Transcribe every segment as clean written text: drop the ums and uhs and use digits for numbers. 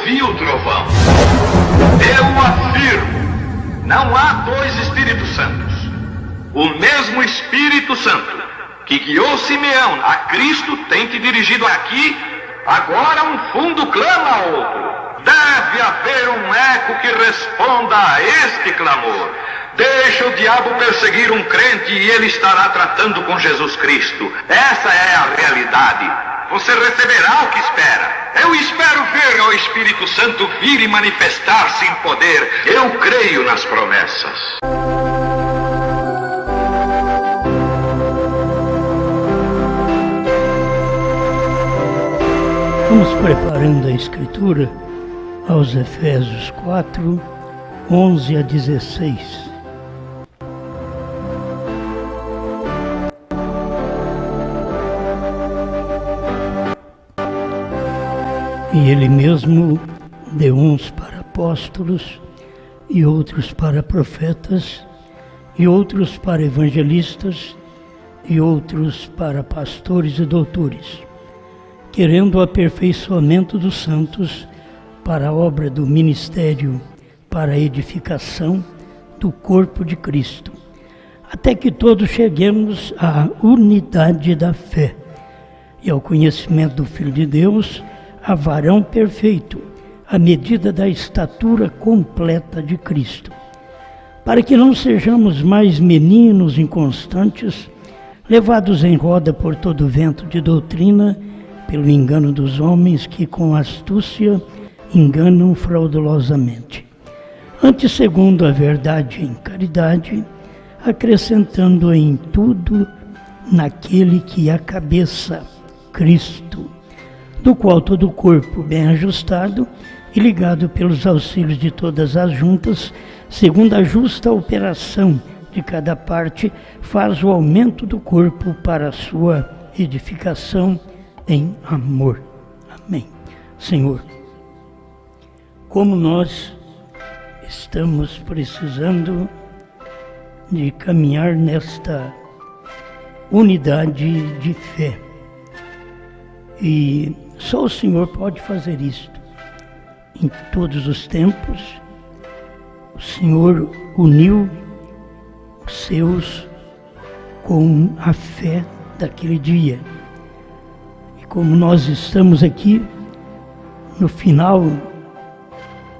ouvi o trovão. Eu afirmo, não há dois Espíritos Santos. O mesmo Espírito Santo que guiou Simeão a Cristo tem te dirigido aqui. Agora um fundo clama a outro. Deve haver um eco que responda a este clamor. Deixa o diabo perseguir um crente e ele estará tratando com Jesus Cristo. Essa é a realidade. Você receberá o que espera. Eu espero ver o Espírito Santo vir e manifestar-se em poder. Eu creio nas promessas. Vamos preparando a Escritura aos Efésios 4, 11 a 16. E ele mesmo deu uns para apóstolos, e outros para profetas, e outros para evangelistas, e outros para pastores e doutores, querendo o aperfeiçoamento dos santos para a obra do ministério, para a edificação do corpo de Cristo, até que todos cheguemos à unidade da fé e ao conhecimento do Filho de Deus, a varão perfeito, à medida da estatura completa de Cristo, para que não sejamos mais meninos inconstantes, levados em roda por todo vento de doutrina, pelo engano dos homens que com astúcia enganam fraudulosamente. Antes, segundo a verdade em caridade, acrescentando em tudo naquele que é a cabeça, Cristo, do qual todo o corpo, bem ajustado e ligado pelos auxílios de todas as juntas, segundo a justa operação de cada parte, faz o aumento do corpo para a sua edificação em amor. Amém. Senhor, como nós estamos precisando de caminhar nesta unidade de fé, e só o Senhor pode fazer isto. Em todos os tempos, o Senhor uniu os seus com a fé daquele dia. E como nós estamos aqui no final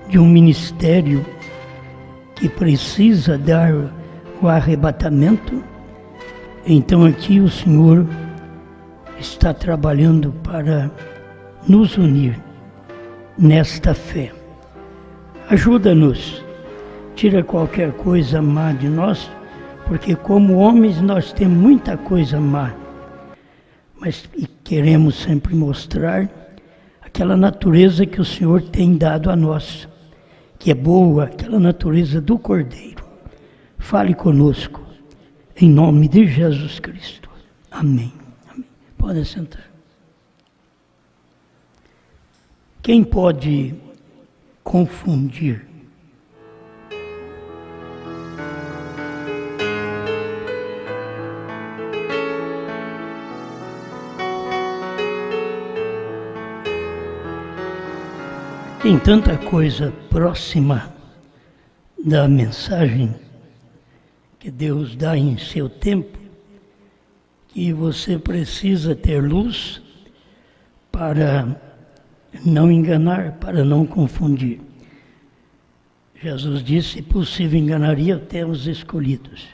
de um ministério que precisa dar o arrebatamento, então aqui o Senhor está trabalhando para nos unir nesta fé. Ajuda-nos, tira qualquer coisa má de nós, porque como homens nós temos muita coisa má, mas queremos sempre mostrar aquela natureza que o Senhor tem dado a nós, que é boa, aquela natureza do Cordeiro. Fale conosco, em nome de Jesus Cristo. Amém. Pode sentar. Quem pode confundir? Tem tanta coisa próxima da mensagem que Deus dá em seu tempo, que você precisa ter luz para não enganar, para não confundir. Jesus disse, se possível, enganaria até os escolhidos.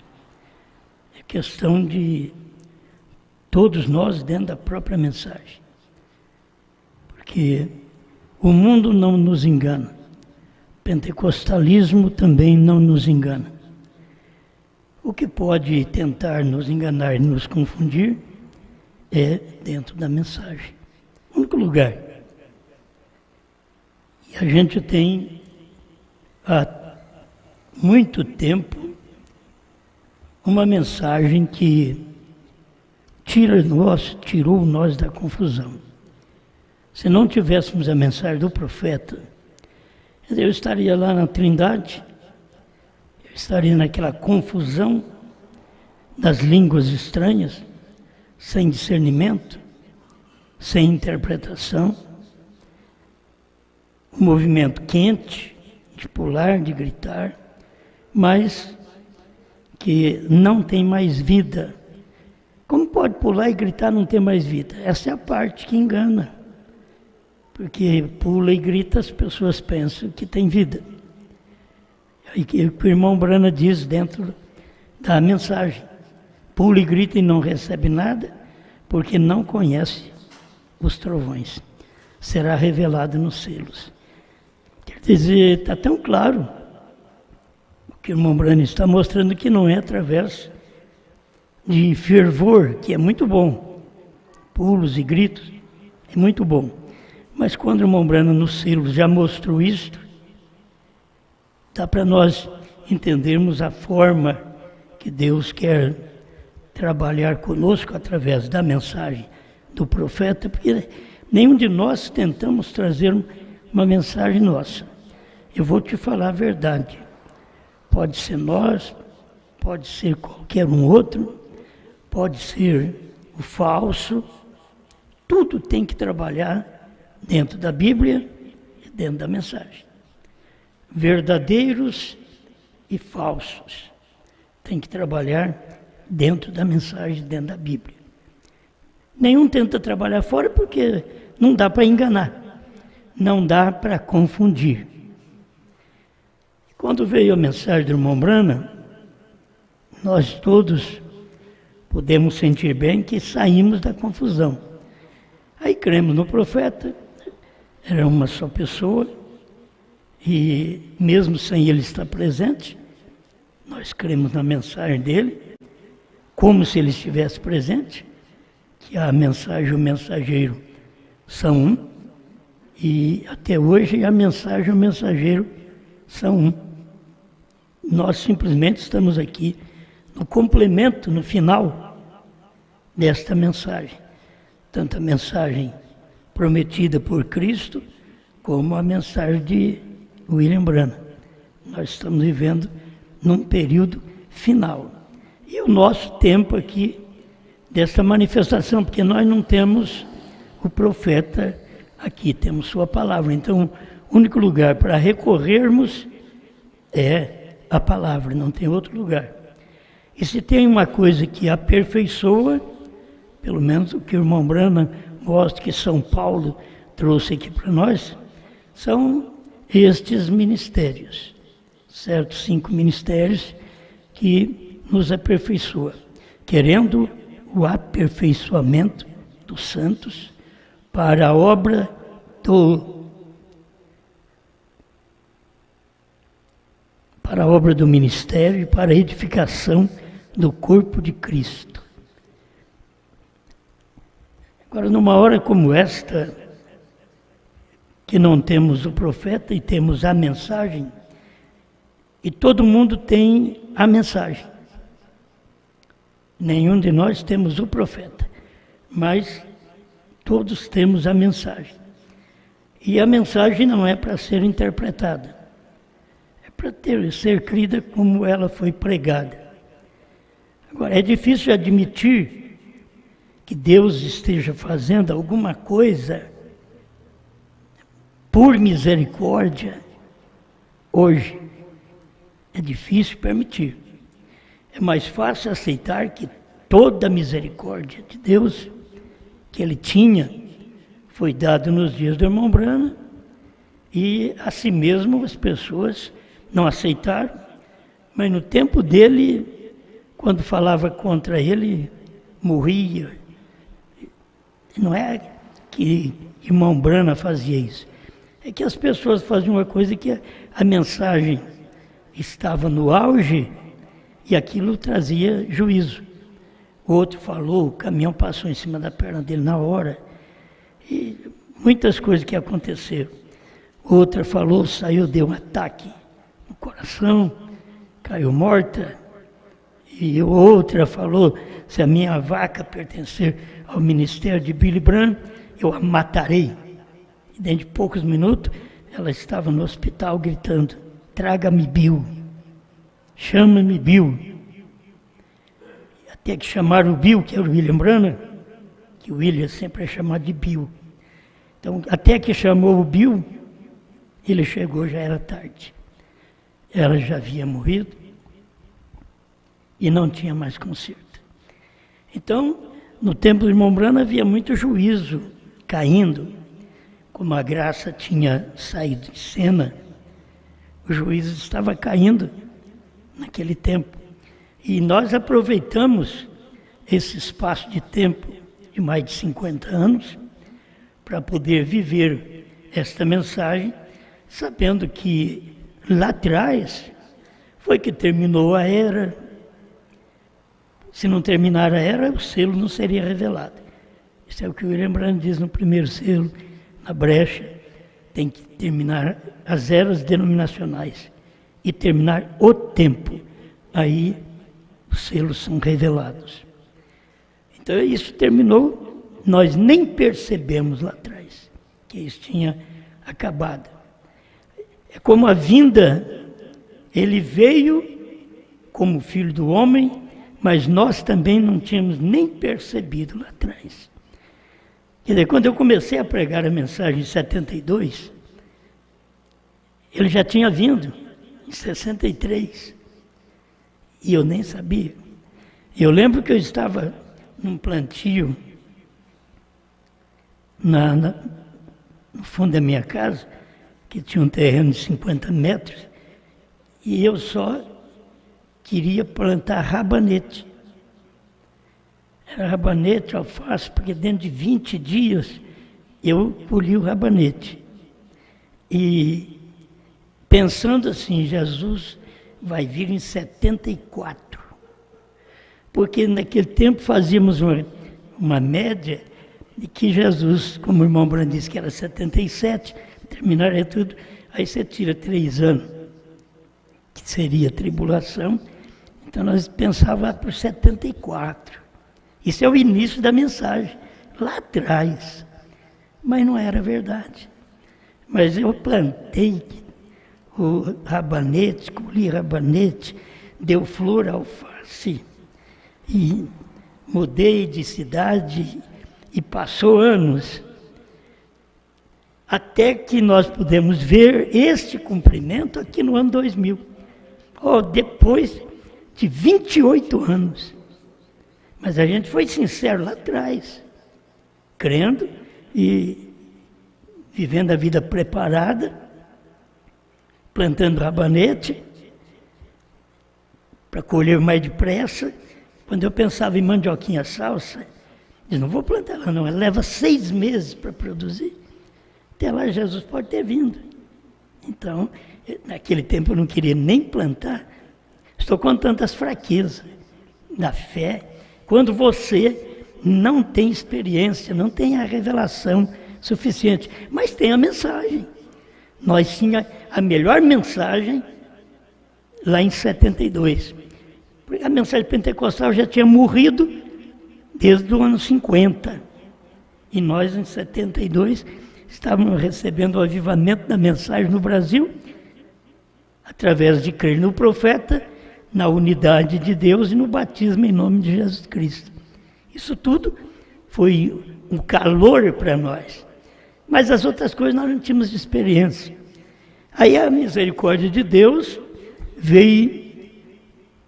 É questão de todos nós dentro da própria mensagem. Porque o mundo não nos engana. O pentecostalismo também não nos engana. O que pode tentar nos enganar e nos confundir é dentro da mensagem. O único lugar. E a gente tem, há muito tempo, uma mensagem que tirou nós da confusão. Se não tivéssemos a mensagem do profeta, eu estaria lá na Trindade, eu estaria naquela confusão das línguas estranhas, sem discernimento, sem interpretação. um movimento quente, de pular, de gritar, mas que não tem mais vida. Como pode pular e gritar e não ter mais vida? Essa é a parte que engana. Porque pula e grita, as pessoas pensam que tem vida. Aí o irmão Brana diz dentro da mensagem: pula e grita e não recebe nada, porque não conhece os trovões. Será revelado nos selos. Quer dizer, está tão claro o que o irmão Brana está mostrando, que não é através de fervor, que é muito bom, pulos e gritos, é muito bom. Mas quando o irmão Brana nos selos já mostrou isto, dá para nós entendermos a forma que Deus quer trabalhar conosco através da mensagem do profeta, porque nenhum de nós tentamos trazer uma mensagem nossa. Eu vou te falar a verdade. Pode ser nós, pode ser qualquer um outro, pode ser o falso. Tudo tem que trabalhar dentro da Bíblia e dentro da mensagem. Verdadeiros e falsos tem que trabalhar dentro da mensagem, dentro da Bíblia. Nenhum tenta trabalhar fora porque não dá para enganar, não dá para confundir. Quando veio a mensagem do irmão Brana, nós todos podemos sentir bem que saímos da confusão. Aí cremos no profeta, era uma só pessoa, e mesmo sem ele estar presente, nós cremos na mensagem dele, como se ele estivesse presente, que a mensagem e o mensageiro são um, e até hoje a mensagem e o mensageiro são um. Nós simplesmente estamos aqui no complemento, no final desta mensagem. Tanto a mensagem prometida por Cristo, como a mensagem de William Branham. Nós estamos vivendo num período final. E o nosso tempo aqui, desta manifestação, porque nós não temos o profeta aqui, temos sua palavra. Então, o único lugar para recorrermos é a palavra, não tem outro lugar. E se tem uma coisa que aperfeiçoa, pelo menos o que o irmão Branham mostra que São Paulo trouxe aqui para nós, são estes ministérios, certo? 5 ministérios que nos aperfeiçoam, querendo o aperfeiçoamento dos santos para a obra do ministério e para a edificação do corpo de Cristo. Agora, numa hora como esta, que não temos o profeta e temos a mensagem, e todo mundo tem a mensagem. Nenhum de nós temos o profeta, mas todos temos a mensagem. E a mensagem não é para ser interpretada, é para ser crida como ela foi pregada. Agora, é difícil admitir que Deus esteja fazendo alguma coisa por misericórdia hoje. É difícil permitir. É mais fácil aceitar que toda a misericórdia de Deus que ele tinha foi dado nos dias do irmão Branham, e assim mesmo as pessoas não aceitaram, mas no tempo dele, quando falava contra ele, morria. Não é que irmão Branham fazia isso, é que as pessoas faziam uma coisa que a mensagem estava no auge e aquilo trazia juízo. O outro falou, o caminhão passou em cima da perna dele na hora, e muitas coisas que aconteceram. Outra falou, saiu, deu um ataque no coração, caiu morta. E outra falou, se a minha vaca pertencer ao ministério de Billy Branham, eu a matarei. E dentro de poucos minutos, ela estava no hospital gritando, traga-me Bill, chama-me Bill. E até que chamaram o Bill, que era o William Branham, que o William sempre é chamado de Bill. Então, até que chamou o Bill, Ele chegou, já era tarde. Ela já havia morrido e não tinha mais conserto. Então, no tempo do irmão Brana havia muito juízo caindo. Como a graça tinha saído de cena, o juízo estava caindo naquele tempo. E nós aproveitamos esse espaço de tempo de mais de 50 anos para poder viver esta mensagem, sabendo que lá atrás foi que terminou a era. Se não terminar a era, o selo não seria revelado. Isso é o que o William Branham diz no primeiro selo, na brecha. Tem que terminar as eras denominacionais e terminar o tempo. Aí os selos são revelados. Então isso terminou, nós nem percebemos lá atrás que isso tinha acabado. É como a vinda, ele veio como filho do homem, mas nós também não tínhamos nem percebido lá atrás. Quer dizer, quando eu comecei a pregar a mensagem em 72, ele já tinha vindo em 63, e eu nem sabia. Eu lembro que eu estava num plantio no fundo da minha casa, que tinha um terreno de 50 metros, e eu só queria plantar rabanete. Era rabanete, alface, porque dentro de 20 dias eu colhi o rabanete. E pensando assim, Jesus vai vir em 74. Porque naquele tempo fazíamos uma média de que Jesus, como o irmão Branham disse que era 77, terminaria tudo, aí você tira 3 anos, que seria a tribulação, então nós pensávamos por 74. Isso é o início da mensagem, lá atrás, mas não era verdade. Mas eu plantei o rabanete, colhi rabanete, deu flor alface, e mudei de cidade, e passou anos, até que nós pudemos ver este cumprimento aqui no ano 2000. Depois de 28 anos. Mas a gente foi sincero lá atrás, crendo e vivendo a vida preparada, plantando rabanete, para colher mais depressa. Quando eu pensava em mandioquinha salsa, eu não vou plantar ela não, ela leva 6 meses para produzir. Até lá Jesus pode ter vindo. Então, naquele tempo eu não queria nem plantar. Estou contando as fraquezas da fé. Quando você não tem experiência, não tem a revelação suficiente, mas tem a mensagem. Nós tínhamos a melhor mensagem lá em 72. Porque a mensagem pentecostal já tinha morrido desde o ano 50. E nós, em 72, estávamos recebendo o avivamento da mensagem no Brasil, através de crer no profeta, na unidade de Deus e no batismo em nome de Jesus Cristo. Isso tudo foi um calor para nós. Mas as outras coisas nós não tínhamos experiência. Aí a misericórdia de Deus veio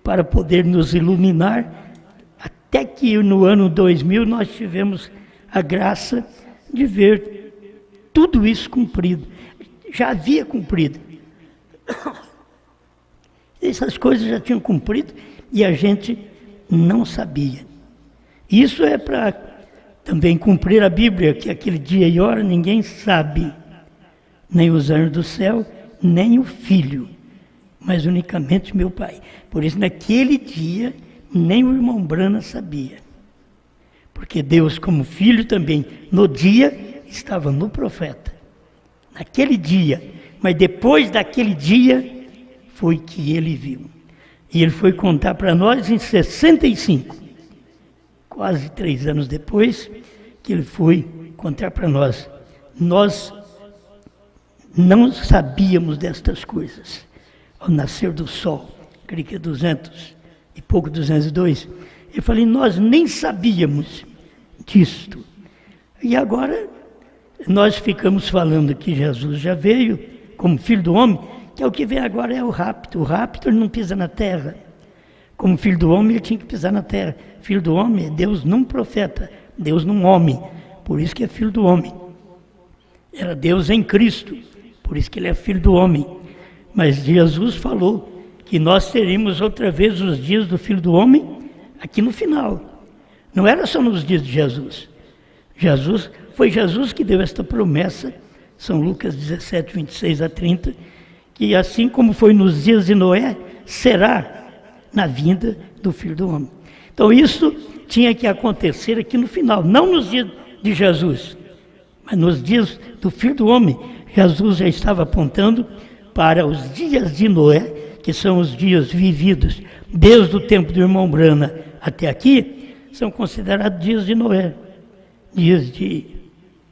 para poder nos iluminar, até que no ano 2000 nós tivemos a graça de ver tudo isso cumprido. Já havia cumprido. Essas coisas já tinham cumprido e a gente não sabia. Isso é para também cumprir a Bíblia, que aquele dia e hora ninguém sabe, nem os anjos do céu, nem o Filho, mas unicamente meu Pai. Por isso, naquele dia, nem o irmão Brana sabia. Porque Deus, como Filho também, no dia, estava no profeta. Naquele dia, mas depois daquele dia, foi que ele viu. E ele foi contar para nós em 65, quase 3 anos depois, que ele foi contar para nós. Nós não sabíamos destas coisas. Ao nascer do sol, creio que é 202, eu falei, nós nem sabíamos disto. E agora, nós ficamos falando que Jesus já veio, como filho do homem, que é o que vem agora é o rapto. O rapto ele não pisa na terra. Como filho do homem ele tinha que pisar na terra. Filho do homem é Deus num profeta, Deus num homem. Por isso que é filho do homem. Era Deus em Cristo, por isso que ele é filho do homem. Mas Jesus falou que nós teríamos outra vez os dias do filho do homem aqui no final. Não era só nos dias de Jesus. Foi Jesus que deu esta promessa, São Lucas 17, 26 a 30, que assim como foi nos dias de Noé, será na vinda do Filho do Homem. Então isso tinha que acontecer aqui no final, não nos dias de Jesus, mas nos dias do Filho do Homem. Jesus já estava apontando para os dias de Noé, que são os dias vividos desde o tempo do irmão Brana até aqui, são considerados dias de Noé. Dias de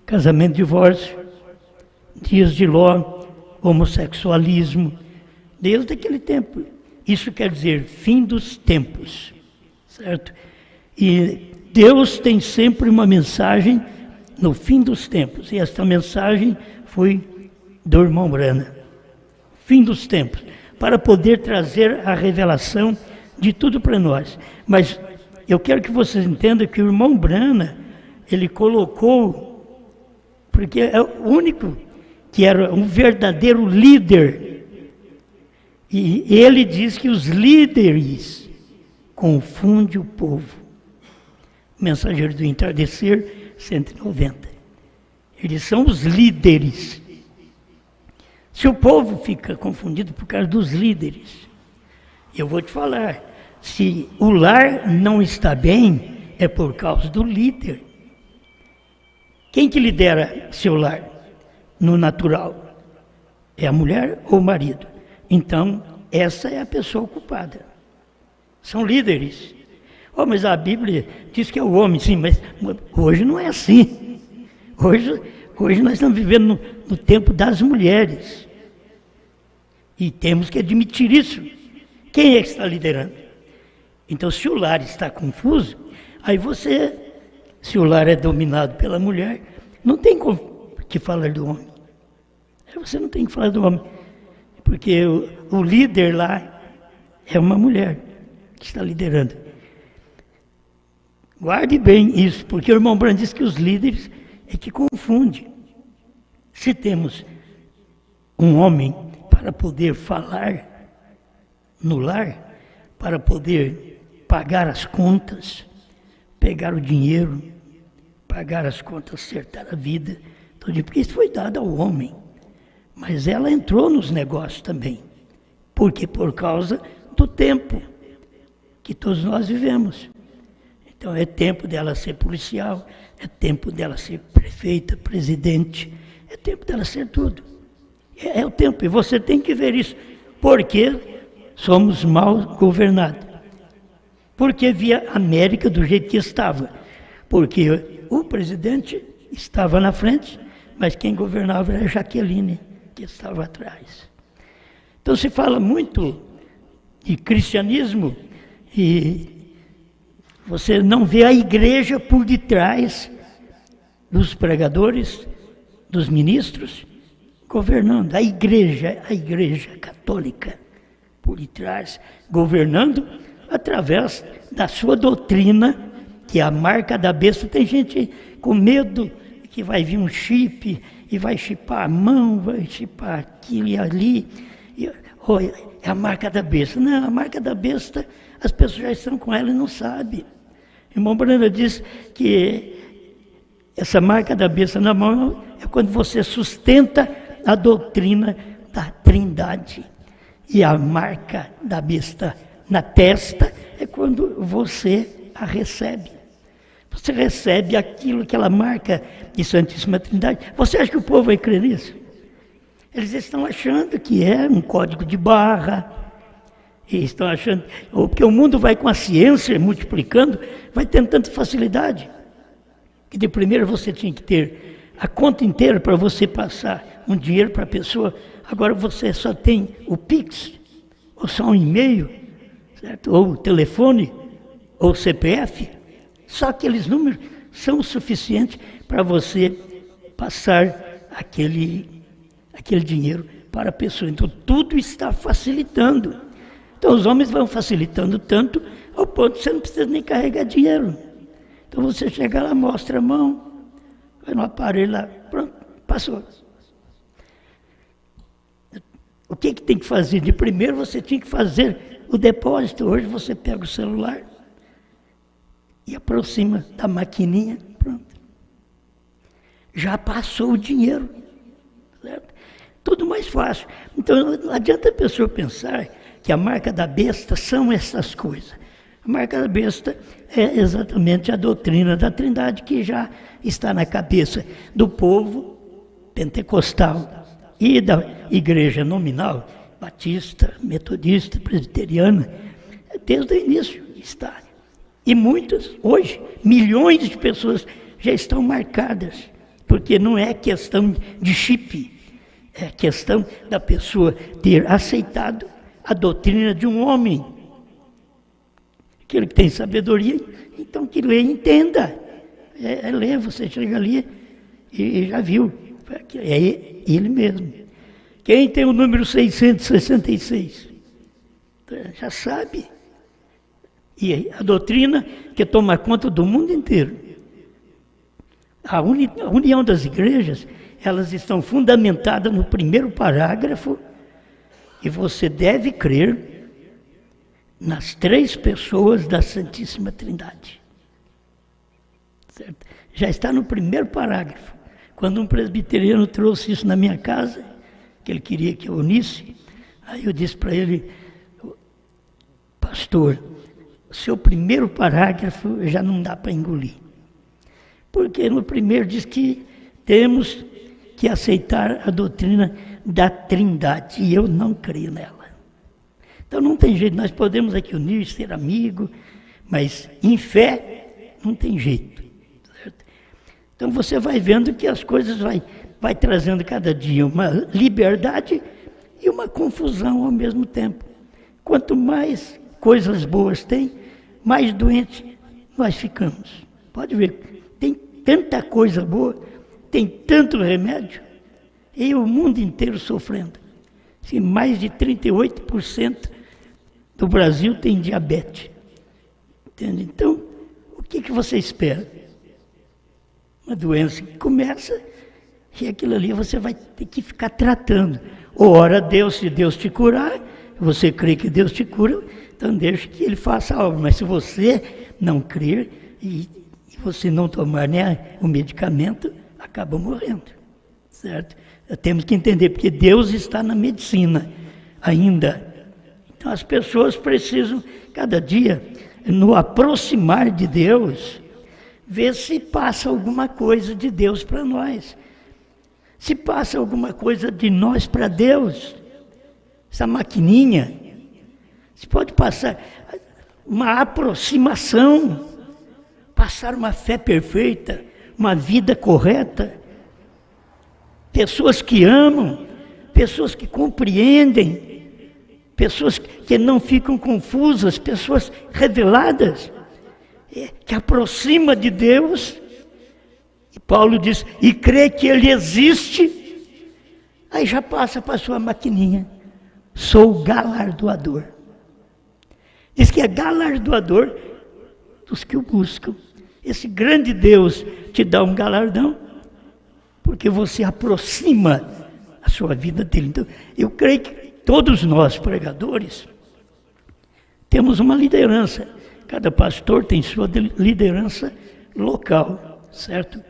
casamento, divórcio, dias de Ló, homossexualismo, desde aquele tempo. Isso quer dizer fim dos tempos, certo? E Deus tem sempre uma mensagem no fim dos tempos, e esta mensagem foi do irmão Brana. Fim dos tempos, para poder trazer a revelação de tudo para nós. Mas eu quero que vocês entendam que o irmão Brana, ele colocou, porque é o único que era um verdadeiro líder, e ele diz que os líderes confundem o povo. Mensageiro do Entardecer, 190. Eles são os líderes. Se o povo fica confundido por causa dos líderes, eu vou te falar, se o lar não está bem, é por causa do líder. Quem que lidera seu lar no natural? É a mulher ou o marido? Então, essa é a pessoa culpada. São líderes. Oh, mas a Bíblia diz que é o homem, sim, mas hoje não é assim. Hoje nós estamos vivendo no tempo das mulheres. E temos que admitir isso. Quem é que está liderando? Então, se o lar está confuso, aí se o lar é dominado pela mulher, não tem que falar do homem. Você não tem que falar do homem, porque o líder lá é uma mulher que está liderando. Guarde bem isso, porque o irmão Brana diz que os líderes é que confundem. Se temos um homem para poder falar no lar, para poder pagar as contas, pegar o dinheiro, pagar as contas, acertar a vida, porque isso foi dado ao homem. Mas ela entrou nos negócios também. Por quê? Por causa do tempo que todos nós vivemos. Então é tempo dela ser policial, é tempo dela ser prefeita, presidente, é tempo dela ser tudo. É o tempo, e você tem que ver isso. Porque somos mal governados. Porque via a América do jeito que estava. Porque o presidente estava na frente, mas quem governava era Jaqueline, que estava atrás. Então se fala muito de cristianismo e você não vê a igreja por detrás dos pregadores, dos ministros, governando. A igreja católica por detrás, governando através da sua doutrina, que é a marca da besta. Tem gente com medo que vai vir um chip e vai chipar a mão, vai chipar aquilo e ali. É a marca da besta. Não, a marca da besta, as pessoas já estão com ela e não sabem. O irmão Brana diz que essa marca da besta na mão é quando você sustenta a doutrina da Trindade. E a marca da besta na testa é quando você a recebe. Você recebe aquela marca de Santíssima Trindade. Você acha que o povo vai crer nisso? Eles estão achando que é um código de barra. Eles estão achando, porque o mundo vai com a ciência multiplicando, vai tendo tanta facilidade. Que de primeiro você tinha que ter a conta inteira para você passar um dinheiro para a pessoa. Agora você só tem o Pix, ou só um e-mail, certo? Ou o telefone, ou o CPF. Só aqueles números são o suficiente para você passar aquele dinheiro para a pessoa. Então, tudo está facilitando. Então, os homens vão facilitando tanto, ao ponto que você não precisa nem carregar dinheiro. Então, você chega lá, mostra a mão, vai no aparelho lá, pronto, passou. O que tem que fazer? De primeiro, você tinha que fazer o depósito. Hoje, você pega o celular e aproxima da maquininha, pronto. Já passou o dinheiro, certo? Tudo mais fácil. Então, não adianta a pessoa pensar que a marca da besta são essas coisas. A marca da besta é exatamente a doutrina da Trindade que já está na cabeça do povo pentecostal e da igreja nominal, batista, metodista, presbiteriana, desde o início está. E muitas, hoje, milhões de pessoas já estão marcadas, porque não é questão de chip, é questão da pessoa ter aceitado a doutrina de um homem. Aquele que tem sabedoria, então que lê e entenda. Lê, você chega ali e já viu. É ele mesmo. Quem tem o número 666? Já sabe. E a doutrina que toma conta do mundo inteiro. A união das igrejas, elas estão fundamentadas no primeiro parágrafo, e você deve crer nas 3 pessoas da Santíssima Trindade. Certo? Já está no primeiro parágrafo. Quando um presbiteriano trouxe isso na minha casa, que ele queria que eu unisse, aí eu disse para ele: pastor, o seu primeiro parágrafo já não dá para engolir. Porque no primeiro diz que temos que aceitar a doutrina da Trindade, e eu não creio nela. Então não tem jeito, nós podemos aqui unir, ser amigo, mas em fé não tem jeito. Certo? Então você vai vendo que as coisas vai trazendo cada dia uma liberdade e uma confusão ao mesmo tempo. Quanto mais coisas boas tem, mais doentes nós ficamos. Pode ver, tem tanta coisa boa, tem tanto remédio, e o mundo inteiro sofrendo. Assim, mais de 38% do Brasil tem diabetes. Entende? Então, o que você espera? Uma doença que começa, e aquilo ali você vai ter que ficar tratando. Ora Deus, se Deus te curar, você crê que Deus te cura, então deixa que Ele faça algo. Mas se você não crer e você não tomar nem o medicamento, acaba morrendo. Certo? Temos que entender, porque Deus está na medicina ainda. Então as pessoas precisam, cada dia, no aproximar de Deus, ver se passa alguma coisa de Deus para nós. Se passa alguma coisa de nós para Deus. Essa maquininha, se pode passar uma aproximação, passar uma fé perfeita, uma vida correta. Pessoas que amam, pessoas que compreendem, pessoas que não ficam confusas, pessoas reveladas, que aproxima de Deus. E Paulo diz, e crê que Ele existe, aí já passa para a sua maquininha. Sou galardoador. Diz que é galardoador dos que o buscam. Esse grande Deus te dá um galardão, porque você aproxima a sua vida dele. Então, eu creio que todos nós, pregadores, temos uma liderança. Cada pastor tem sua liderança local, certo?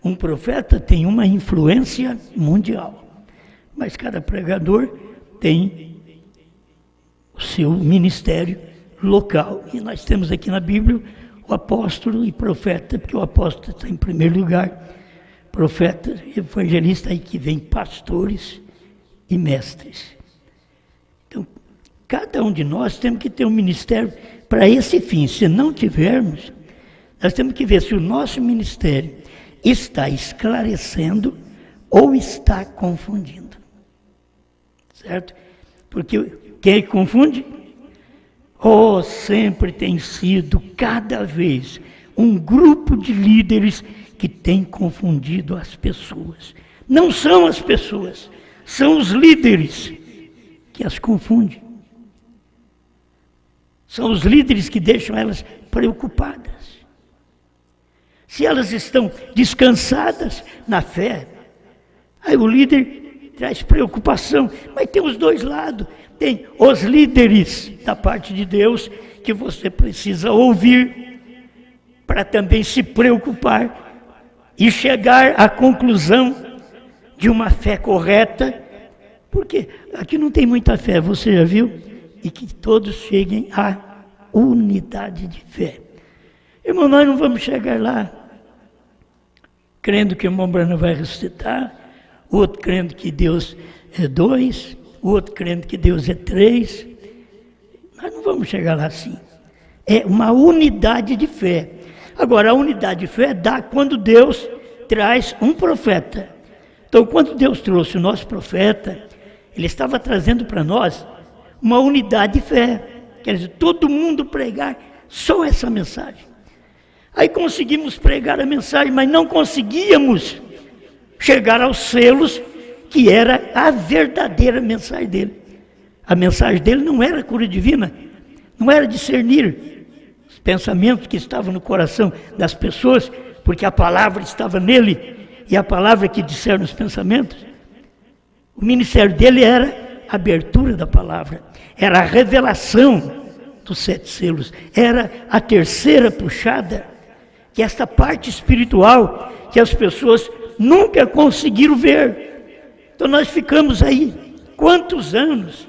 Um profeta tem uma influência mundial, mas cada pregador tem o seu ministério local. E nós temos aqui na Bíblia o apóstolo e profeta, porque o apóstolo está em primeiro lugar, profeta, evangelista, aí que vem pastores e mestres. Então, cada um de nós temos que ter um ministério para esse fim. Se não tivermos, nós temos que ver se o nosso ministério está esclarecendo ou está confundindo. Certo? Porque quem confunde? Sempre tem sido, cada vez, um grupo de líderes que tem confundido as pessoas. Não são as pessoas, São os líderes que as confundem. São os líderes que deixam elas preocupadas. Se elas estão descansadas na fé, aí o líder traz preocupação. Mas tem os dois lados. Tem os líderes da parte de Deus que você precisa ouvir para também se preocupar e chegar à conclusão de uma fé correta. Porque aqui não tem muita fé, você já viu? E que todos cheguem à unidade de fé. Irmão, nós não vamos chegar lá crendo que o irmão Branham vai ressuscitar, o outro crendo que Deus é 2, o outro crendo que Deus é 3. Nós não vamos chegar lá assim. É uma unidade de fé. Agora, a unidade de fé dá quando Deus traz um profeta. Então, quando Deus trouxe o nosso profeta, Ele estava trazendo para nós uma unidade de fé. Quer dizer, todo mundo pregar só essa mensagem. Aí conseguimos pregar a mensagem, mas não conseguíamos chegar aos selos, que era a verdadeira mensagem dele. A mensagem dele não era cura divina, não era discernir os pensamentos que estavam no coração das pessoas, porque a palavra estava nele, e a palavra que discerne os pensamentos. O ministério dele era a abertura da palavra, era a revelação dos 7 selos, era a terceira puxada, que é esta parte espiritual que as pessoas nunca conseguiram ver. Então nós ficamos aí, quantos anos?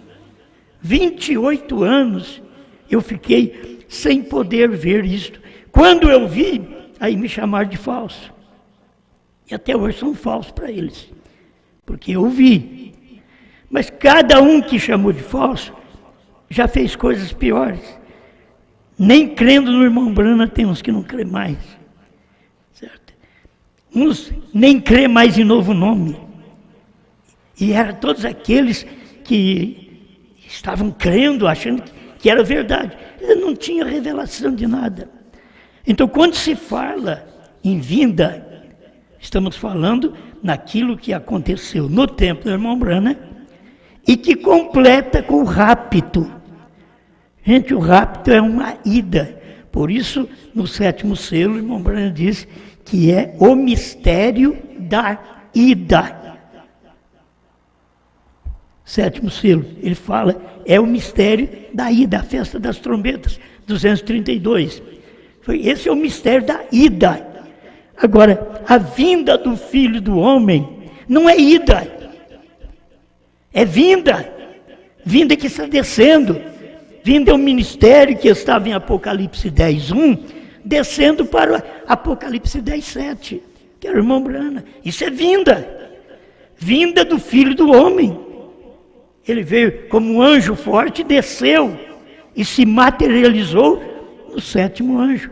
28 anos eu fiquei sem poder ver isto. Quando eu vi, aí me chamaram de falso. E até hoje são falsos para eles, porque eu vi. Mas cada um que chamou de falso já fez coisas piores. Nem crendo no irmão Branham, tem uns que não crê mais. Certo? Uns nem crê mais em novo nome. E eram todos aqueles que estavam crendo, achando que era verdade. Ele não tinha revelação de nada. Então, quando se fala em vinda, estamos falando naquilo que aconteceu no tempo do irmão Branham e que completa com o rapto. Gente, o rapto é uma ida. Por isso, no 7º selo, o irmão Branham diz que é o mistério da ida. 7º selo, ele fala, é o mistério da ida, a festa das trombetas, 232. Esse é o mistério da ida. Agora, a vinda do Filho do Homem não é ida, é vinda. Vinda que está descendo. Vinda é o ministério que estava em Apocalipse 10:1, descendo para o Apocalipse 10:7, que era o irmão Branham. Isso é vinda. Vinda do Filho do Homem. Ele veio como um anjo forte, desceu e se materializou no 7º anjo.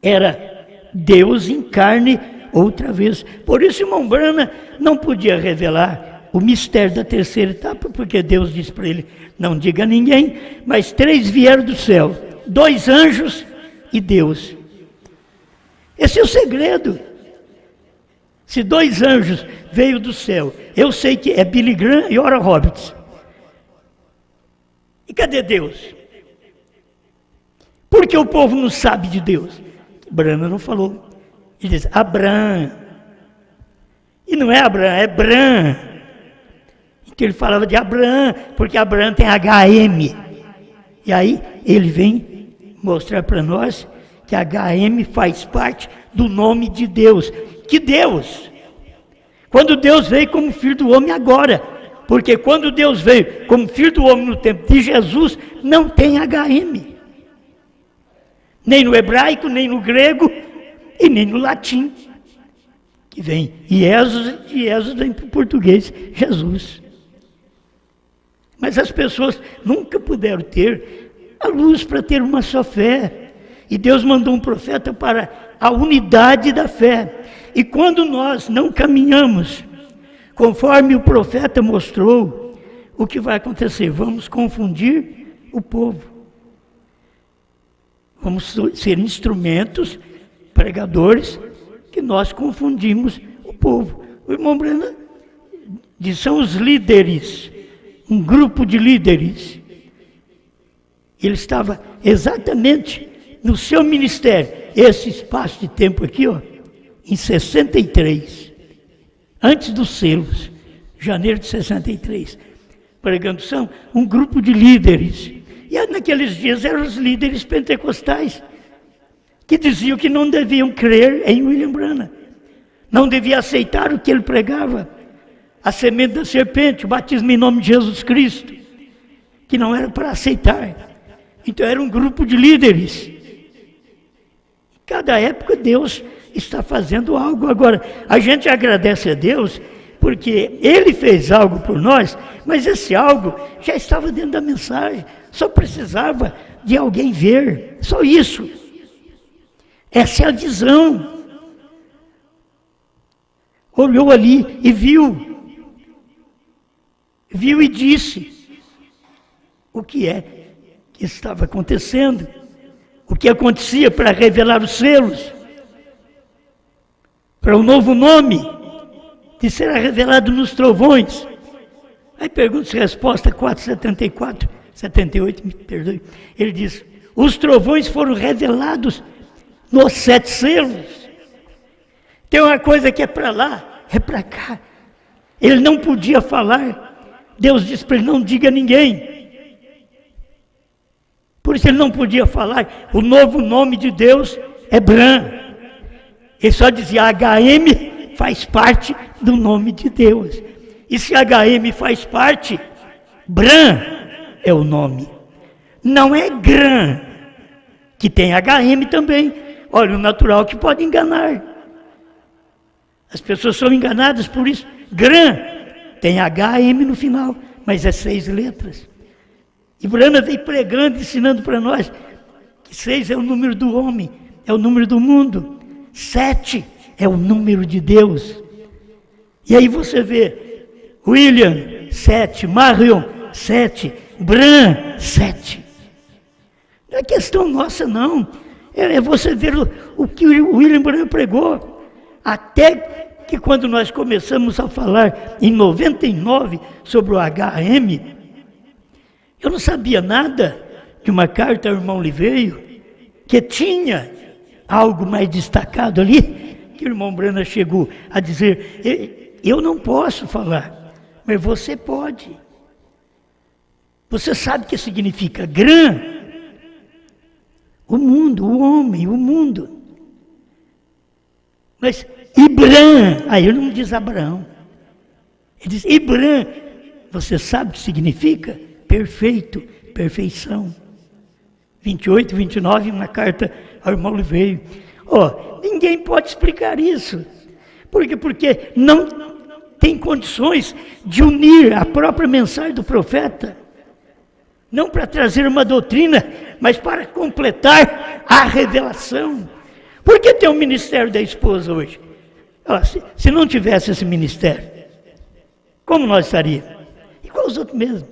Era Deus em carne outra vez. Por isso o irmão Branham não podia revelar o mistério da terceira etapa, porque Deus disse para ele, não diga a ninguém, mas 3 vieram do céu, 2 anjos e Deus. Esse é o segredo. Se 2 anjos veio do céu, eu sei que é Billy Graham e Oral Roberts. E cadê Deus? Por que o povo não sabe de Deus? Branham não falou. Ele diz, Abraham. E não é Abraham, é Bran. Então ele falava de Abraão, porque Abraão tem HM. E aí ele vem mostrar para nós que HM faz parte do nome de Deus. Que Deus? Quando Deus veio como Filho do Homem agora. Porque quando Deus veio como Filho do Homem no tempo de Jesus, não tem HM. Nem no hebraico, nem no grego, e nem no latim. Que vem Jesus, e Jesus vem para o português, Jesus. Mas as pessoas nunca puderam ter a luz para ter uma só fé. E Deus mandou um profeta para a unidade da fé. E quando nós não caminhamos conforme o profeta mostrou, o que vai acontecer? Vamos confundir o povo. Vamos ser instrumentos, pregadores, que nós confundimos o povo. O irmão Branham são os líderes, um grupo de líderes. Ele estava exatamente no seu ministério, esse espaço de tempo aqui, ó, em 63, antes dos selos, janeiro de 63, pregando são um grupo de líderes. E naqueles dias eram os líderes pentecostais, que diziam que não deviam crer em William Branham, não deviam aceitar o que ele pregava, a semente da serpente, o batismo em nome de Jesus Cristo, que não era para aceitar. Então era um grupo de líderes. Cada época Deus está fazendo algo. Agora, a gente agradece a Deus, porque Ele fez algo por nós, mas esse algo já estava dentro da mensagem, só precisava de alguém ver, só isso. Essa é a visão. Olhou ali e viu e disse o que é que estava acontecendo, o que acontecia para revelar os selos, para o novo nome que será revelado nos trovões. Aí perguntas e resposta 4:74, 78, me perdoe. Ele diz: os trovões foram revelados nos 7 selos. Tem uma coisa que é para lá, é para cá. Ele não podia falar. Deus disse para ele: não diga a ninguém. Por isso ele não podia falar. O novo nome de Deus é Bran. Ele só dizia: HM faz parte do nome de Deus. E se HM faz parte, Bran é o nome. Não é Gran, que tem HM também. Olha, o natural que pode enganar. As pessoas são enganadas por isso. Gran tem HM no final, mas é 6 letras. E Branham veio pregando, ensinando para nós que 6 é o número do homem, é o número do mundo. 7 é o número de Deus. E aí você vê William, 7, Marion, 7, Bran, 7. Não é questão nossa, não. É você ver o que o William Branham pregou. Até que quando nós começamos a falar em 99 sobre o HM, eu não sabia nada de uma carta ao irmão Liveio, que tinha algo mais destacado ali, que o irmão Branham chegou a dizer: eu não posso falar, mas você pode. Você sabe o que significa Gran? O mundo, o homem, o mundo. Mas Ibram, aí ele não diz Abraão, ele diz Ibram. Você sabe o que significa? Perfeito, perfeição. 28, 29, uma carta ao irmão Liveio. Ninguém pode explicar isso. Por quê? Porque não tem condições de unir a própria mensagem do profeta. Não para trazer uma doutrina, mas para completar a revelação. Por que tem o ministério da esposa hoje? Se não tivesse esse ministério, como nós estaríamos? Igual os outros mesmo.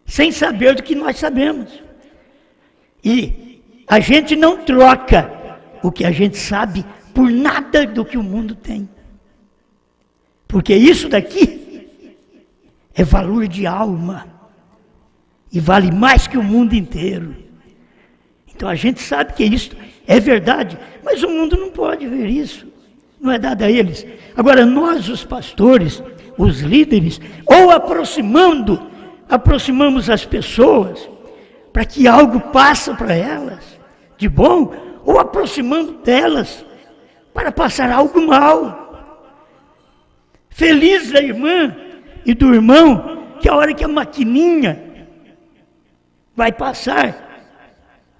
Sem saber do que nós sabemos. E a gente não troca o que a gente sabe por nada do que o mundo tem. Porque isso daqui é valor de alma. E vale mais que o mundo inteiro. Então a gente sabe que isso é verdade, mas o mundo não pode ver isso. Não é dado a eles. Agora nós, os pastores, os líderes, ou aproximamos as pessoas para que algo passe para elas de bom, ou aproximamos delas para passar algo mal. Feliz da irmã e do irmão que a hora que a maquininha vai passar,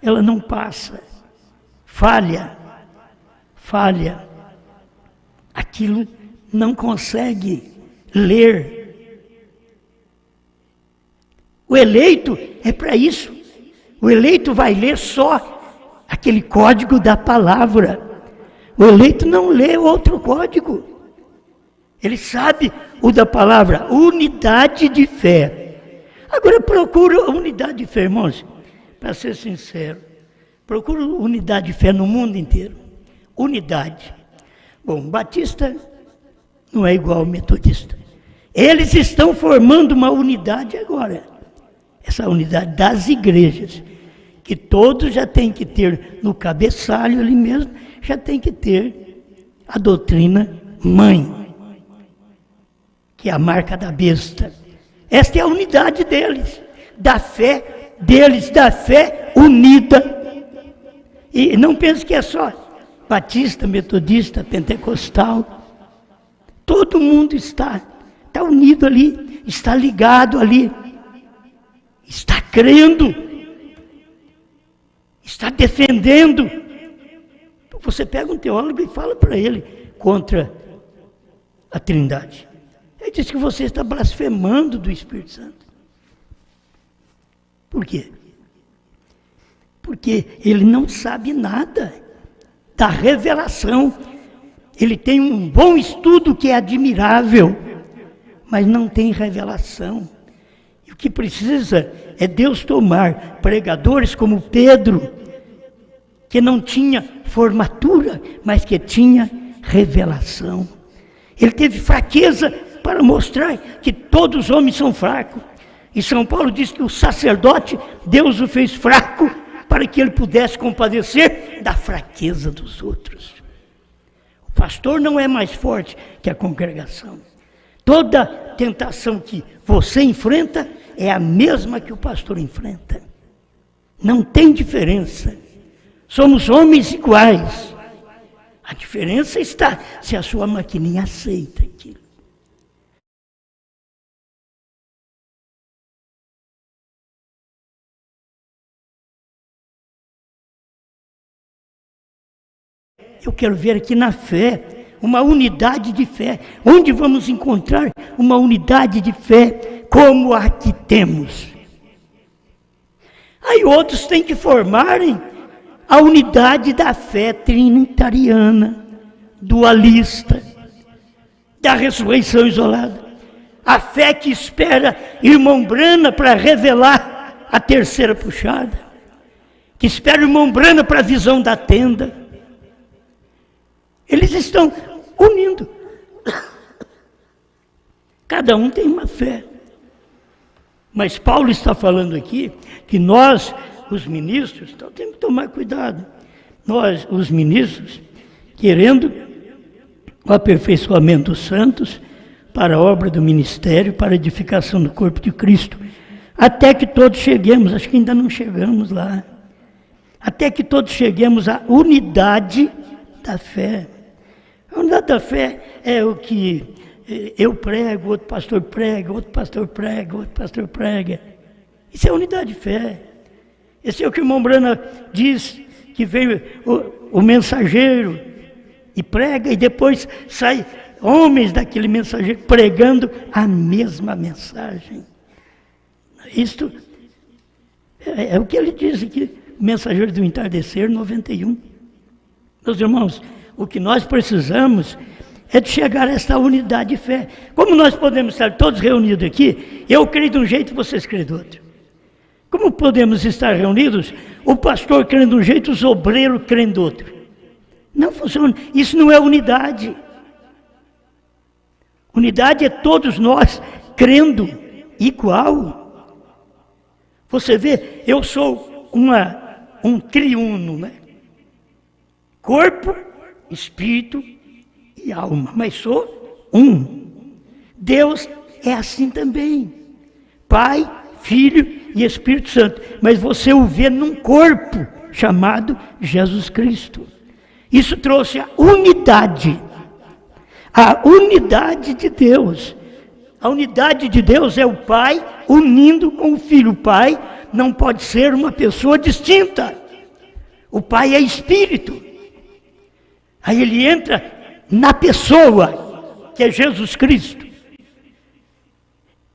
ela não passa, falha. Aquilo não consegue ler. O eleito é para isso. O eleito vai ler só aquele código da palavra. O eleito não lê outro código. Ele sabe o da palavra, unidade de fé. Agora procura a unidade de fé, irmãos, para ser sincero. Procura unidade de fé no mundo inteiro. Unidade. Bom, Batista não é igual ao metodista. Eles estão formando uma unidade agora. Essa unidade das igrejas, que todos já tem que ter no cabeçalho ali mesmo, já tem que ter a doutrina mãe, que é a marca da besta. Esta é a unidade deles, da fé unida. E não pense que é só batista, metodista, pentecostal. Todo mundo está unido ali, está ligado ali, está crendo, está defendendo. Você pega um teólogo e fala para ele contra a Trindade. Ele diz que você está blasfemando do Espírito Santo. Por quê? Porque ele não sabe nada da revelação. Ele tem um bom estudo que é admirável, mas não tem revelação. E o que precisa é Deus tomar pregadores como Pedro, que não tinha formatura, mas que tinha revelação. Ele teve fraqueza para mostrar que todos os homens são fracos. E São Paulo diz que o sacerdote, Deus o fez fraco para que ele pudesse compadecer da fraqueza dos outros. O pastor não é mais forte que a congregação. Toda tentação que você enfrenta é a mesma que o pastor enfrenta. Não tem diferença. Somos homens iguais. A diferença está se a sua maquininha aceita aquilo. Eu quero ver aqui na fé, uma unidade de fé. Onde vamos encontrar uma unidade de fé como a que temos? Aí outros têm que formarem a unidade da fé trinitariana, dualista, da ressurreição isolada. A fé que espera irmão Brana para revelar a terceira puxada, que espera irmão Brana para a visão da tenda. Eles estão unindo. Cada um tem uma fé. Mas Paulo está falando aqui que nós, os ministros, então temos que tomar cuidado. Nós, os ministros, querendo o aperfeiçoamento dos santos para a obra do ministério, para a edificação do corpo de Cristo, até que todos cheguemos, acho que ainda não chegamos lá, até que todos cheguemos à unidade da fé. A unidade da fé é o que eu prego, outro pastor prega, outro pastor prega, outro pastor prega. Isso é unidade de fé. Esse é o que o irmão Brana diz, que veio o mensageiro e prega, e depois sai homens daquele mensageiro pregando a mesma mensagem. Isto é o que ele diz aqui, mensageiro do entardecer 91. Meus irmãos, o que nós precisamos é de chegar a esta unidade de fé. Como nós podemos estar todos reunidos aqui, eu creio de um jeito e vocês creem do outro. Como podemos estar reunidos, o pastor crendo de um jeito, os obreiros crendo do outro? Não funciona, isso não é unidade. Unidade é todos nós crendo igual. Você vê, eu sou um triuno, né? Corpo, espírito e alma, mas sou um. Deus é assim também. Pai, Filho e Espírito Santo. Mas você o vê num corpo chamado Jesus Cristo. Isso trouxe a unidade. A unidade de Deus. A unidade de Deus é o Pai unindo com o Filho. O Pai não pode ser uma pessoa distinta. O Pai é Espírito. Aí ele entra na pessoa, que é Jesus Cristo.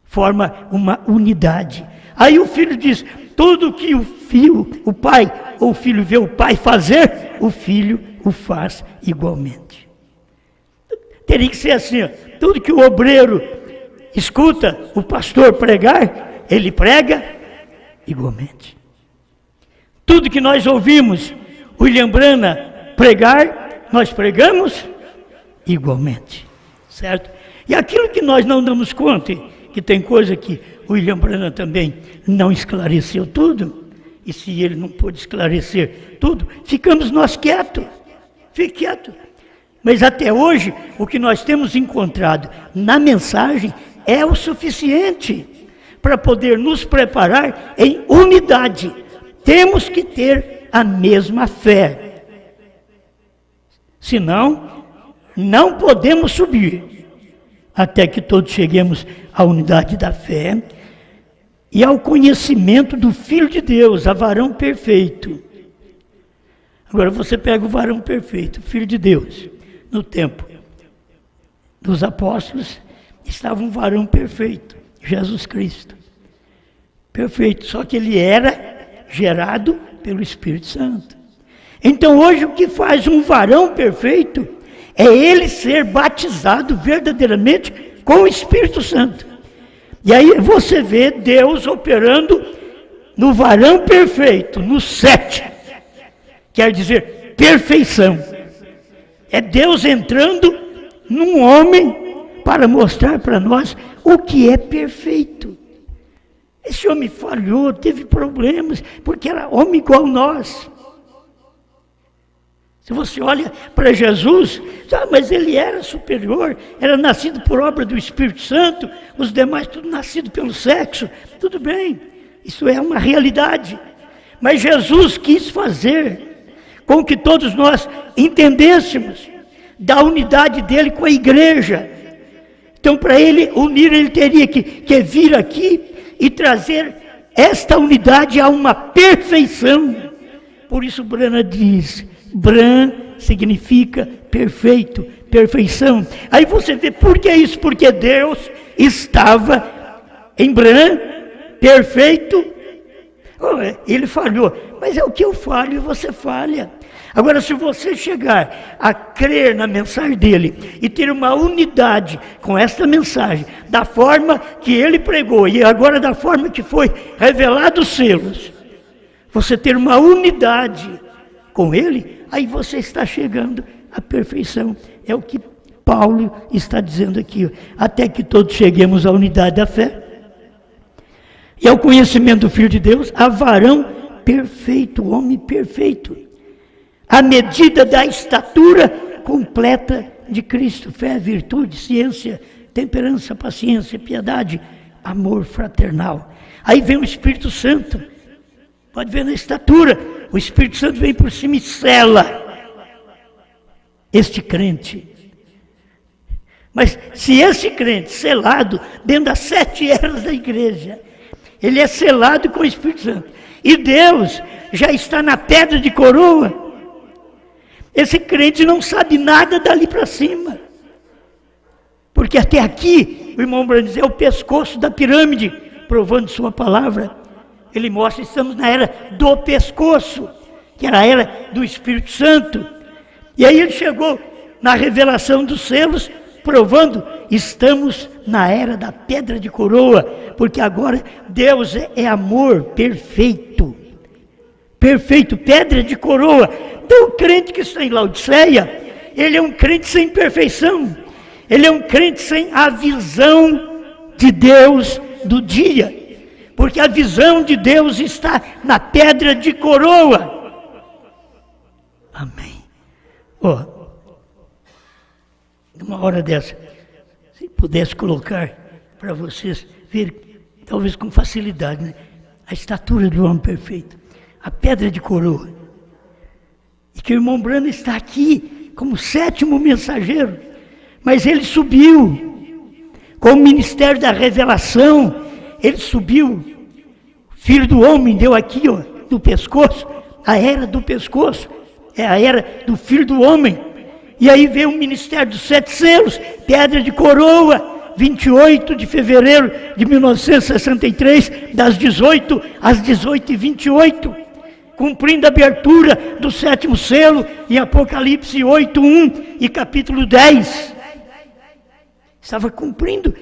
Forma uma unidade. Aí o Filho diz, tudo que o Pai ou o Filho vê o Pai fazer, o Filho o faz igualmente. Teria que ser assim, ó, tudo que o obreiro escuta o pastor pregar, ele prega igualmente. Tudo que nós ouvimos o William Brana pregar, nós pregamos igualmente. certo? E aquilo que nós não damos conta, que tem coisa que o William Branham também não esclareceu tudo, e se ele não pôde esclarecer tudo, ficamos nós quietos, fique quieto. Mas até hoje, o que nós temos encontrado na mensagem é o suficiente para poder nos preparar em unidade. Temos que ter a mesma fé. Senão, não podemos subir até que todos cheguemos à unidade da fé e ao conhecimento do Filho de Deus, a varão perfeito. Agora você pega o varão perfeito, Filho de Deus. No tempo dos apóstolos estava um varão perfeito, Jesus Cristo. Perfeito, só que ele era gerado pelo Espírito Santo. Então hoje o que faz um varão perfeito é ele ser batizado verdadeiramente com o Espírito Santo. E aí você vê Deus operando no varão perfeito, no 7. Quer dizer, perfeição. É Deus entrando num homem para mostrar para nós o que é perfeito. Esse homem falhou, teve problemas, porque era homem igual nós. Se você olha para Jesus, mas ele era superior, era nascido por obra do Espírito Santo, os demais tudo nascido pelo sexo, tudo bem, isso é uma realidade. Mas Jesus quis fazer com que todos nós entendêssemos da unidade dele com a igreja. Então, para ele unir, ele teria que vir aqui e trazer esta unidade a uma perfeição. Por isso Branham diz, Bran significa perfeito, perfeição. Aí você vê, por que isso? Porque Deus estava em Bran, perfeito. Ele falhou, mas é o que eu falho e você falha. Agora, se você chegar a crer na mensagem dele e ter uma unidade com esta mensagem, da forma que ele pregou e agora da forma que foi revelado os selos, você ter uma unidade com ele, aí você está chegando à perfeição. É o que Paulo está dizendo aqui, até que todos cheguemos à unidade da fé e ao conhecimento do Filho de Deus, a varão perfeito, homem perfeito, à medida da estatura completa de Cristo, fé, virtude, ciência, temperança, paciência, piedade, amor fraternal. Aí vem o Espírito Santo, pode ver na estatura, o Espírito Santo vem por cima e sela este crente. Mas se esse crente selado dentro das 7 eras da igreja, ele é selado com o Espírito Santo, e Deus já está na pedra de coroa, esse crente não sabe nada dali para cima, porque até aqui, o irmão Branham diz, é o pescoço da pirâmide, provando sua palavra. Ele mostra, estamos na era do pescoço, que era a era do Espírito Santo. E aí ele chegou na revelação dos selos, provando, estamos na era da pedra de coroa, porque agora Deus é amor perfeito. Perfeito, pedra de coroa. Então o crente que está em Laodiceia, ele é um crente sem perfeição. Ele é um crente sem a visão de Deus do dia. Porque a visão de Deus está na pedra de coroa. Amém. Numa hora dessa, se pudesse colocar para vocês verem, talvez com facilidade, né? A estatura do homem perfeito, a pedra de coroa. E que o irmão Branham está aqui como 7º mensageiro, mas ele subiu com o ministério da revelação. Ele subiu, Filho do homem deu aqui, no pescoço, a era do pescoço, é a era do Filho do homem. E aí veio o ministério dos 7 selos, pedra de coroa, 28 de fevereiro de 1963, das 18 às 18h28, cumprindo a abertura do 7º selo em Apocalipse 8:1 e capítulo 10. Estava cumprindo.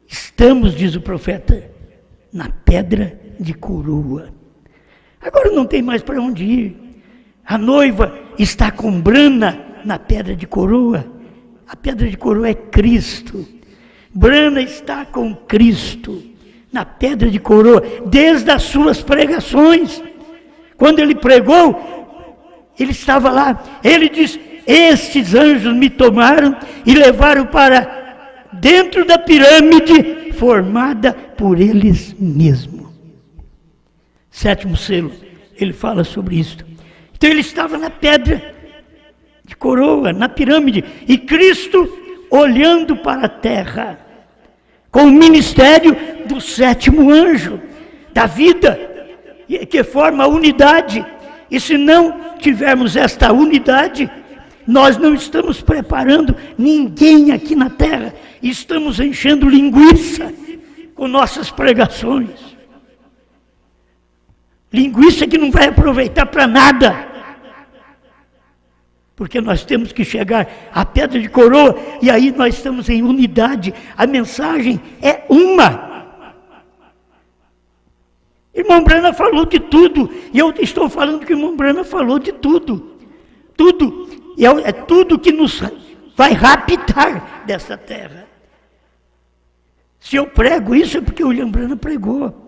Estamos, diz o profeta, na pedra de coroa. Agora não tem mais para onde ir. A noiva está com Brana na pedra de coroa. A pedra de coroa é Cristo. Brana está com Cristo na pedra de coroa, desde as suas pregações. Quando ele pregou, ele estava lá. Ele diz: estes anjos me tomaram e levaram para dentro da pirâmide formada por eles mesmos. Sétimo selo, ele fala sobre isso. Então ele estava na pedra de coroa, na pirâmide, e Cristo olhando para a terra, com o ministério do sétimo anjo, da vida, que forma a unidade. E se não tivermos esta unidade, nós não estamos preparando ninguém aqui na terra, estamos enchendo linguiça com nossas pregações. Linguiça que não vai aproveitar para nada. Porque nós temos que chegar à pedra de coroa, e aí nós estamos em unidade. A mensagem é uma. Irmão Brana falou de tudo, e eu estou falando que o irmão Brana falou de tudo. Tudo. E é tudo que nos vai raptar dessa terra. Se eu prego isso é porque o William Brana pregou.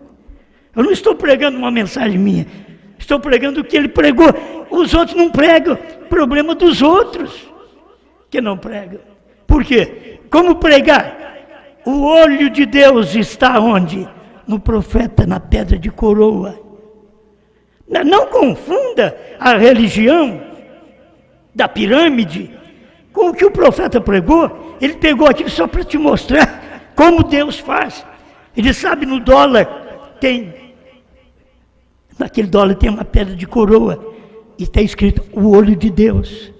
Eu não estou pregando uma mensagem minha. Estou pregando o que ele pregou. Os outros não pregam. Problema dos outros que não pregam. Por quê? Como pregar? O olho de Deus está onde? No profeta, na pedra de coroa. Não confunda a religião da pirâmide com o que o profeta pregou. Ele pegou aquilo só para te mostrar como Deus faz. Ele sabe, no dólar naquele dólar tem uma pedra de coroa e está escrito o olho de Deus.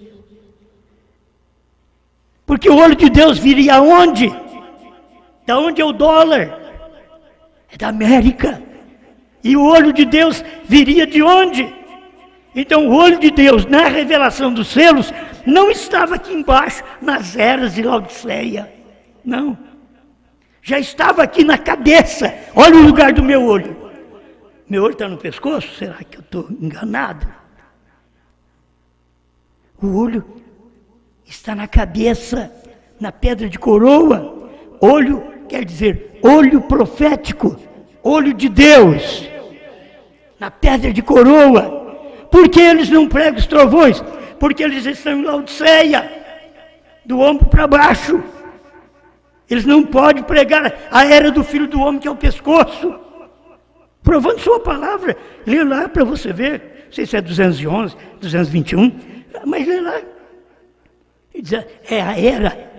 Porque o olho de Deus viria aonde? Da onde é o dólar? É da América. E o olho de Deus viria de onde? Então o olho de Deus na revelação dos selos não estava aqui embaixo nas eras de Laodiceia. Não. Já estava aqui na cabeça. Olha o lugar do meu olho. Meu olho está no pescoço? Será que eu estou enganado? O olho está na cabeça, na pedra de coroa. Olho quer dizer olho profético, olho de Deus, na pedra de coroa. Por que eles não pregam os trovões? Porque eles estão em Laodiceia, do ombro para baixo. Eles não podem pregar a era do Filho do Homem, que é o pescoço. Provando sua palavra, lê lá para você ver. Não sei se é 211, 221, mas lê lá. É a era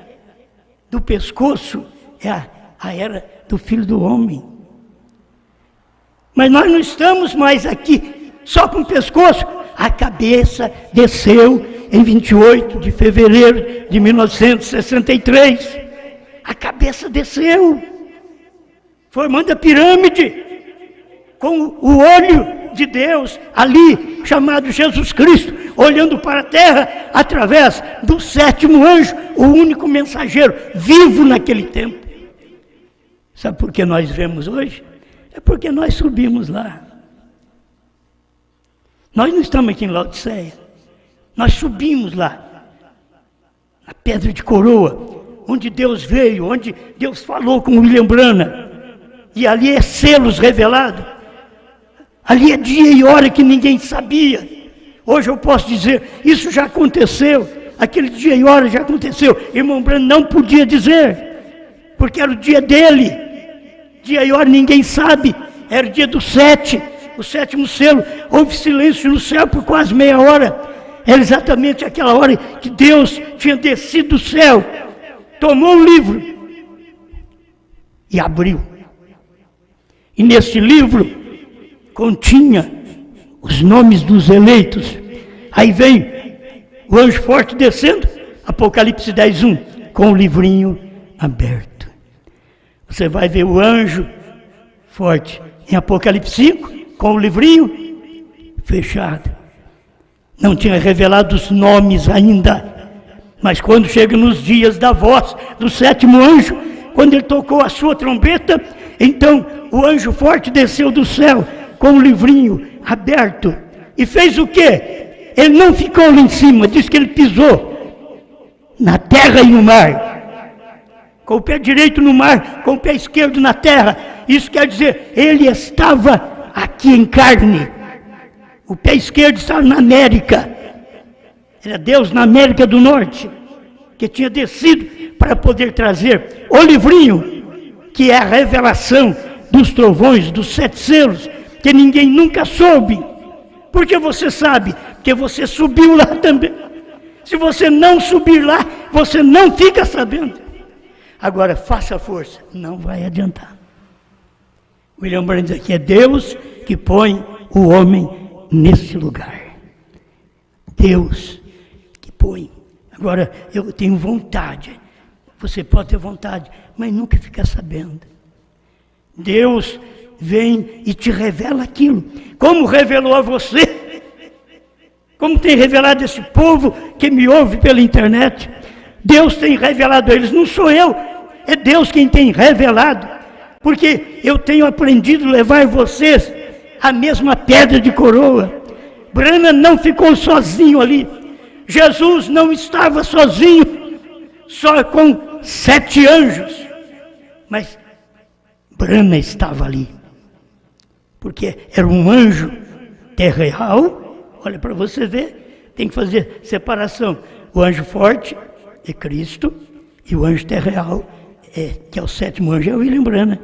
do pescoço, é a era do Filho do Homem. Mas nós não estamos mais aqui só com o pescoço. A cabeça desceu em 28 de fevereiro de 1963. A cabeça desceu, formando a pirâmide, com o olho de Deus ali, chamado Jesus Cristo, olhando para a terra através do sétimo anjo, o único mensageiro vivo naquele tempo. Sabe por que nós vemos hoje? É porque nós subimos lá. Nós não estamos aqui em Laodiceia. Nós subimos lá, na pedra de coroa, onde Deus veio, onde Deus falou com William Brana. E ali é selos revelados. Ali é dia e hora que ninguém sabia. Hoje eu posso dizer, isso já aconteceu. Aquele dia e hora já aconteceu. Irmão Brana não podia dizer, porque era o dia dele. Dia e hora ninguém sabe. Era o dia do 7, o sétimo selo. Houve silêncio no céu por quase meia hora. Era exatamente aquela hora que Deus tinha descido do céu, tomou um livro e abriu. E nesse livro continha os nomes dos eleitos. Aí vem o anjo forte descendo, Apocalipse 10:1, com o livrinho aberto. Você vai ver o anjo forte em Apocalipse 5, com o livrinho fechado. Não tinha revelado os nomes ainda, mas quando chega nos dias da voz do sétimo anjo, quando ele tocou a sua trombeta, então o anjo forte desceu do céu com o livrinho aberto. E fez o quê? Ele não ficou lá em cima, diz que ele pisou. na terra e no mar. Com o pé direito no mar, com o pé esquerdo na terra. Isso quer dizer, ele estava aqui em carne. O pé esquerdo estava na América. Era Deus na América do Norte, que tinha descido para poder trazer o livrinho, que é a revelação dos trovões, dos 7 selos, que ninguém nunca soube. Porque você sabe, porque você subiu lá também. Se você não subir lá, você não fica sabendo. Agora, faça força, não vai adiantar. William Branham diz aqui, é Deus que põe o homem nesse lugar. Deus que põe. Agora, eu tenho vontade. Você pode ter vontade, mas nunca fica sabendo. Deus vem e te revela aquilo. Como revelou a você. Como tem revelado esse povo que me ouve pela internet. Deus tem revelado a eles, não sou eu. É Deus quem tem revelado. Porque eu tenho aprendido a levar vocês a mesma pedra de coroa. Branham não ficou sozinho ali. Jesus não estava sozinho, só com 7 anjos. Mas Branham estava ali. Porque era um anjo terrenal. Olha para você ver, tem que fazer separação. O anjo forte é Cristo e o anjo terrenal, que é o 7º anjo, é o William Branham.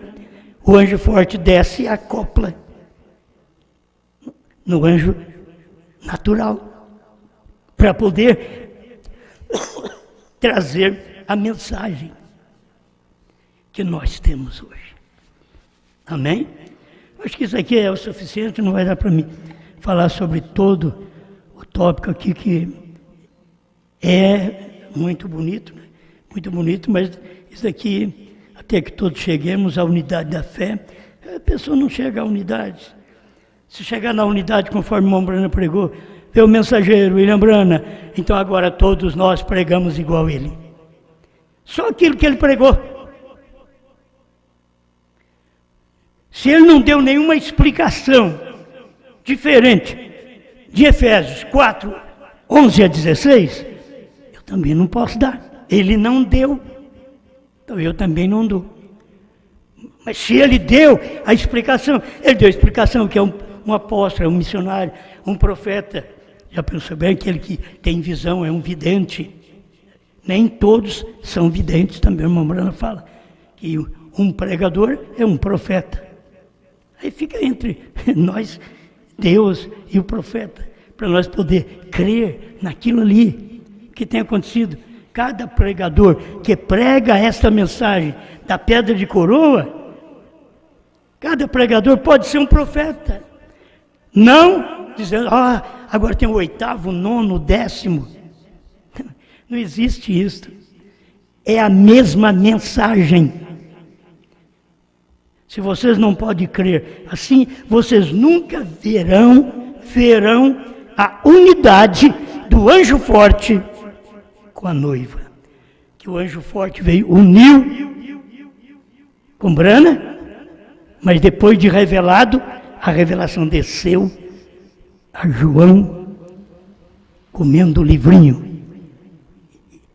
O anjo forte desce e acopla no anjo natural, para poder trazer a mensagem que nós temos hoje. Amém? Acho que isso aqui é o suficiente, não vai dar para mim falar sobre todo o tópico aqui, que é muito bonito, né? Muito bonito, mas isso aqui, até que todos cheguemos à unidade da fé, a pessoa não chega à unidade. Se chegar na unidade, conforme o irmão Branham pregou, vê o mensageiro, William Branham, então agora todos nós pregamos igual ele. Só aquilo que ele pregou. Se ele não deu nenhuma explicação diferente de Efésios 4, 11 a 16, eu também não posso dar. Ele não deu, então eu também não dou. Mas se ele deu a explicação, ele deu a explicação que é um apóstolo, é um missionário, um profeta. Já pensou bem, aquele que tem visão é um vidente. Nem todos são videntes, também o irmão Branham fala que um pregador é um profeta. Aí fica entre nós, Deus e o profeta, para nós poder crer naquilo ali que tem acontecido. Cada pregador que prega esta mensagem da pedra de coroa, cada pregador pode ser um profeta. Não dizendo, agora tem o 8º, 9º, 10º. Não existe isso. É a mesma mensagem. Se vocês não podem crer assim, vocês nunca verão a unidade do anjo forte com a noiva. Que o anjo forte veio, uniu com Branham, mas depois de revelado, a revelação desceu a João comendo o livrinho.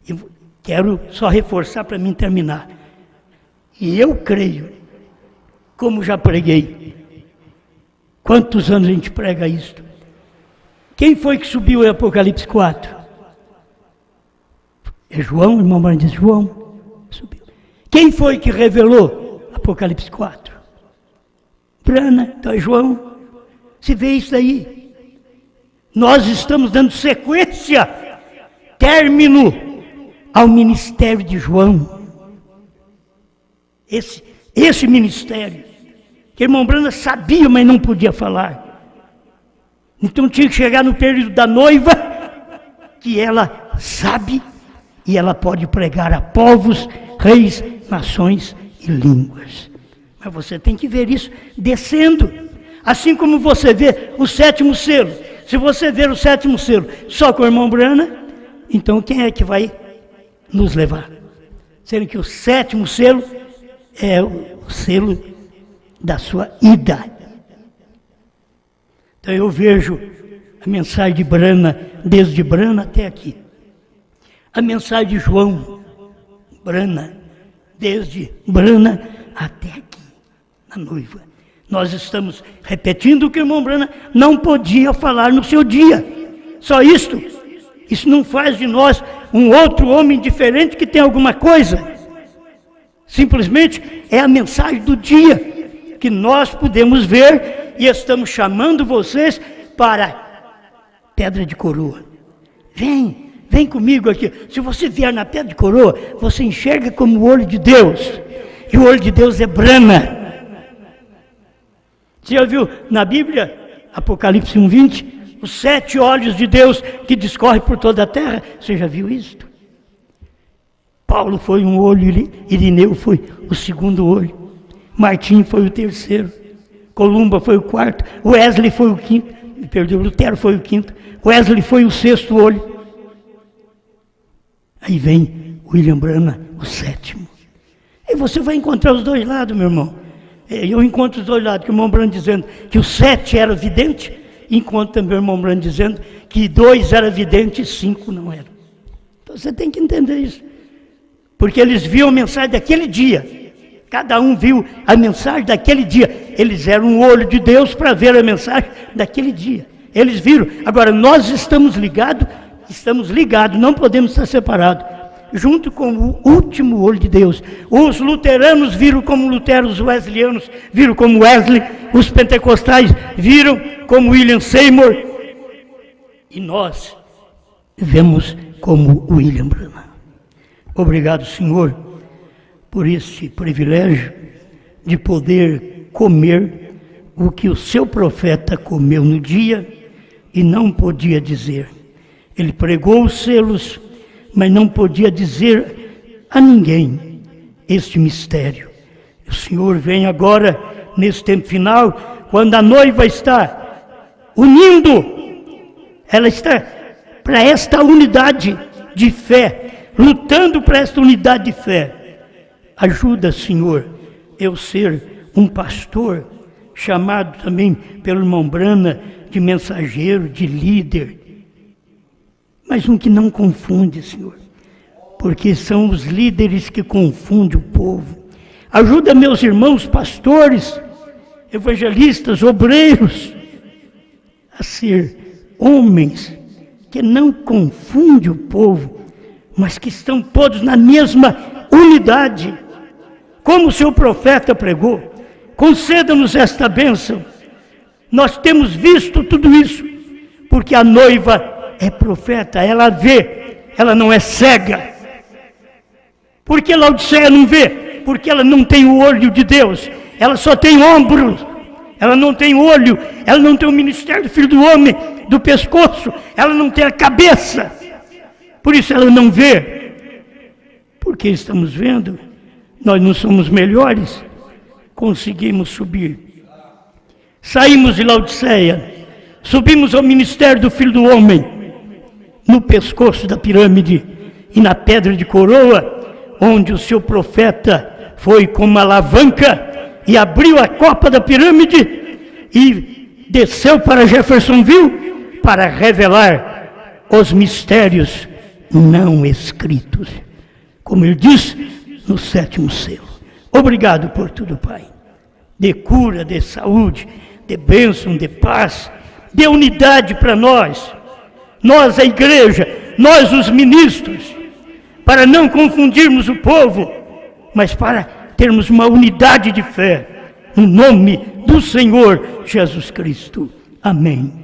E quero só reforçar para mim terminar. E eu creio, como já preguei, quantos anos a gente prega isso? Quem foi que subiu em Apocalipse 4? É João, o irmão Branham diz, João subiu. Quem foi que revelou Apocalipse 4? Branham, então é João. Se vê isso aí. Nós estamos dando sequência, término ao ministério de João. Esse ministério, que o irmão Branham sabia, mas não podia falar. Então tinha que chegar no período da noiva, que ela sabe, e ela pode pregar a povos, reis, nações e línguas. Mas você tem que ver isso descendo. Assim como você vê o 7º selo. Se você ver o 7º selo só com o irmão Branham, então quem é que vai nos levar? Sendo que o 7º selo é o selo da sua ida. Então eu vejo a mensagem de Branham, desde Branham até aqui. A mensagem de João Brana, desde Brana até aqui, na noiva. Nós estamos repetindo o que o irmão Brana não podia falar no seu dia. Só isto. Isso não faz de nós um outro homem diferente que tem alguma coisa. Simplesmente é a mensagem do dia que nós podemos ver e estamos chamando vocês para Pedra de Coroa. Vem comigo aqui. Se você vier na Pedra de Coroa, você enxerga como o olho de Deus. E o olho de Deus é Brana. Você já viu na Bíblia, Apocalipse 1:20, os 7 olhos de Deus que discorrem por toda a terra? Você já viu isto? Paulo foi um olho, Irineu foi o segundo olho, Martim foi o terceiro, Columba foi o quarto, Wesley foi o quinto, Lutero foi o quinto, Wesley foi o sexto olho. Aí vem William Branham, o sétimo. E você vai encontrar os dois lados, meu irmão. Eu encontro os dois lados, que o irmão Branham dizendo que o 7 era vidente, encontro também o irmão Branham dizendo que 2 era vidente e 5 não eram. Então você tem que entender isso. Porque eles viam a mensagem daquele dia. Cada um viu a mensagem daquele dia. Eles eram um olho de Deus para ver a mensagem daquele dia. Eles viram. Agora nós estamos ligados, não podemos estar separados. Junto com o último olho de Deus. Os luteranos viram como Lutero, os wesleyanos viram como Wesley, os pentecostais viram como William Seymour, e nós vemos como William Branham. Obrigado, Senhor, por esse privilégio de poder comer o que o seu profeta comeu no dia e não podia dizer. Ele pregou os selos, mas não podia dizer a ninguém este mistério. O Senhor vem agora, nesse tempo final, quando a noiva está unindo, ela está para esta unidade de fé, lutando para esta unidade de fé. Ajuda, Senhor, eu ser um pastor, chamado também pelo irmão Brana de mensageiro, de líder, mas um que não confunde, Senhor, porque são os líderes que confundem o povo. Ajuda meus irmãos pastores, evangelistas, obreiros, a ser homens que não confundem o povo, mas que estão todos na mesma unidade, como o seu profeta pregou. Conceda-nos esta bênção. Nós temos visto tudo isso, porque a noiva é profeta, ela vê, ela não é cega. Por que Laodiceia não vê? Porque ela não tem o olho de Deus, ela só tem ombros, ela não tem olho, ela não tem o ministério do Filho do Homem, do pescoço, ela não tem a cabeça, por isso ela não vê. Porque estamos vendo, nós não somos melhores, conseguimos subir. Saímos de Laodiceia, subimos ao ministério do Filho do Homem, no pescoço da pirâmide e na Pedra de Coroa, onde o seu profeta foi com uma alavanca e abriu a copa da pirâmide e desceu para Jeffersonville para revelar os mistérios não escritos, como ele diz no 7º selo. Obrigado por tudo, Pai. De cura, de saúde, de bênção, de paz, de unidade para nós, a igreja, nós os ministros, para não confundirmos o povo, mas para termos uma unidade de fé, no nome do Senhor Jesus Cristo. Amém.